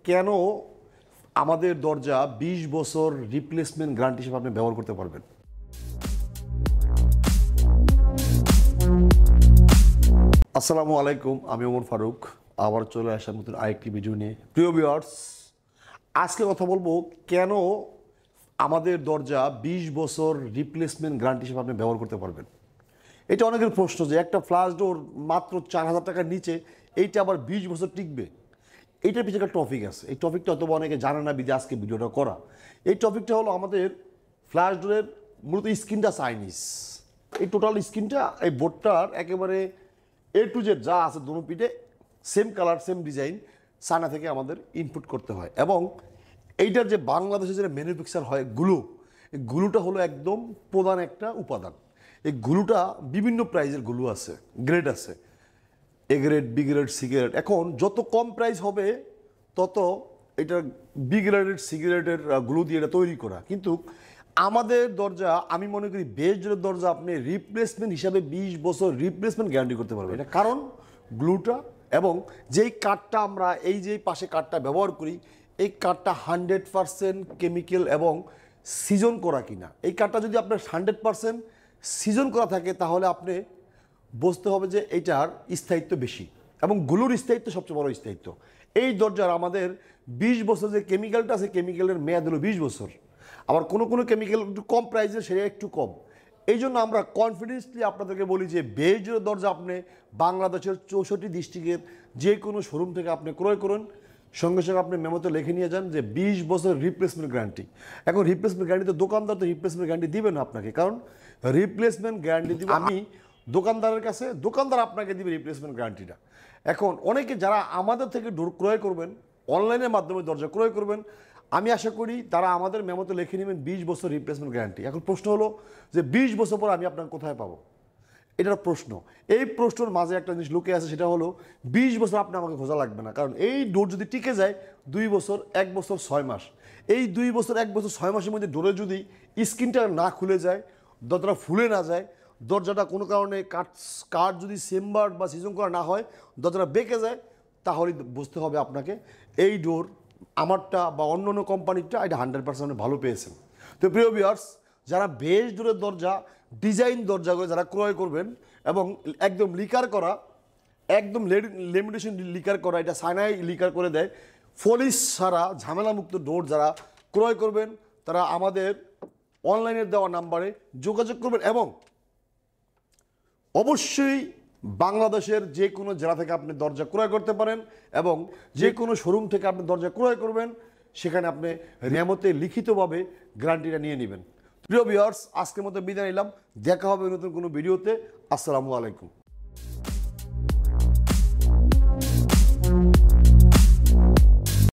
কেন আমাদের দরজা 20 বছর রিপ্লেসমেন্ট গ্যারান্টি হিসেবে আপনি ব্যবহার করতে পারবেন। আসসালামু আলাইকুম, আমি ওমর ফারুক আবার চলে আসার মতন আরেকটি ভিডিও নিয়ে। প্রিয় ভিউয়ার্স, আজকে কথা বলবো কেন আমাদের দরজা 20 বছর রিপ্লেসমেন্ট গ্যারান্টি হিসেবে আপনি ব্যবহার করতে পারবেন। এটা অনেকের প্রশ্ন যে একটা ফ্লাশ ডোর মাত্র 4000 টাকার নিচে এইটা আবার 20 বছর টিকবে। এইটার পিছনে একটা টপিক আছে, এই টপিকটা অত অনেকে জানে না বিধে আজকে ভিডিওটা করা। এই টপিকটা হলো আমাদের ফ্ল্যাশ ডোরের মূলত স্ক্রিনটা চাইনিজ। এই টোটাল স্ক্রিনটা এই বোর্ডটার একেবারে A to Z যা আছে দোনো পিঠে same colour same design China থেকে আমাদের ইনপুট করতে হয়। এবং এইটার যে বাংলাদেশে যে ম্যানুফ্যাকচার হয় এই গ্লুটা হলো একদম প্রধান একটা উপাদান। এই গ্লুটা বিভিন্ন প্রাইজের গ্লু আছে, গ্রেড আছে, A grade, B grade, C grade. এখন যত কম প্রাইস হবে তত এটা বি গ্রেডের, সি গ্রেডের গ্লু দিয়ে এটা তৈরি করা। কিন্তু আমাদের দরজা আমি মনে করি বেস্ট ডোরের দরজা আপনি রিপ্লেসমেন্ট হিসাবে 20 বছর রিপ্লেসমেন্ট গ্যারান্টি করতে পারবেন। এটা কারণ গ্লুটা এবং যেই কাঠটা আমরা এই যে পাশে কাঠটা ব্যবহার করি, এই কাঠটা 100% কেমিক্যাল এবং সিজন করা কিনা। এই কাঠটা যদি আপনার 100% সিজন করা থাকে তাহলে আপনি বুঝতে হবে যে এইটার স্থায়িত্ব বেশি এবং গ্লুর স্থায়িত্ব সবচেয়ে বড় স্থায়িত্ব। এই দরজার আমাদের 20 বছর যে কেমিক্যালটা আছে, কেমিক্যালের মেয়াদ হলো 20 বছর। আবার কোনো কোনো কেমিক্যাল একটু কম প্রাইসে, সেটা একটু কম। এই জন্য আমরা কনফিডেন্সলি আপনাদেরকে বলি যে বেস্ট ডোরের দরজা আপনি বাংলাদেশের 64 ডিস্ট্রিক্টের যে কোনো শোরুম থেকে আপনি ক্রয় করুন, সঙ্গে সঙ্গে আপনি মেমোতে লিখে নিয়ে যান যে 20 বছর রিপ্লেসমেন্ট গ্যারান্টি। এখন রিপ্লেসমেন্ট গ্যারান্টি তো দোকানদার তো রিপ্লেসমেন্ট গ্যারান্টি দিবে না আপনাকে, কারণ রিপ্লেসমেন্ট গ্যারান্টি দিবে আমি দোকানদারের কাছে, দোকানদার আপনাকে দিবে রিপ্লেসমেন্ট গ্যারান্টিটা। এখন অনেকে যারা আমাদের থেকে ডোর ক্রয় করবেন, অনলাইনের মাধ্যমে দরজা ক্রয় করবেন, আমি আশা করি তারা আমাদের মেমোতে লিখে নেবেন 20 বছর রিপ্লেসমেন্ট গ্যারান্টি। এখন প্রশ্ন হলো যে 20 বছর পর আমি আপনাকে কোথায় পাবো, এটার প্রশ্ন। এই প্রশ্নের মাঝে একটা জিনিস লুকিয়ে আছে, সেটা হলো 20 বছর আপনি আমাকে খোঁজা লাগবে না, কারণ এই ডোর যদি টিকে যায় 2 বছর, 1 বছর 6 মাস, এই 2 বছর 1 বছর 6 মাসের মধ্যে ডোরে যদি স্ক্রিনটা না খুলে যায়, দরজাটা ফুলে না যায়, দরজাটা কোনো কারণে কাঠ যদি চেম্বার বা সিজন করা না হয়, দরজাটা বেঁকে যায়, তাহলে বুঝতে হবে আপনাকে এই ডোর আমারটা বা অন্য অন্য কোম্পানিরটা এটা 100% ভালো পেয়েছেন। তো প্রিয় ভিউয়ার্স, যারা বেস্ট ডোরের দরজা, ডিজাইন দরজাগুলো যারা ক্রয় করবেন এবং একদম লিকার করা, একদম লেমিনেশন লিকার করা, এটা সাইনাই লিকার করে দেয়, ফলিশ ছাড়া ঝামেলামুক্ত ডোর যারা ক্রয় করবেন তারা আমাদের অনলাইনে দেওয়া নাম্বারে যোগাযোগ করবেন এবং অবশ্যই বাংলাদেশের যে কোনো জেলা থেকে আপনি দরজা ক্রয় করতে পারেন এবং যে কোনো শোরুম থেকে আপনি দরজা ক্রয় করবেন, সেখানে আপনি মেমোতে লিখিতভাবে গ্যারান্টিটা নিয়ে নেবেন। প্রিয় ভিউয়ার্স, আজকের মতো বিদায় নিলাম, দেখা হবে নতুন কোনো ভিডিওতে। আসসালামু আলাইকুম।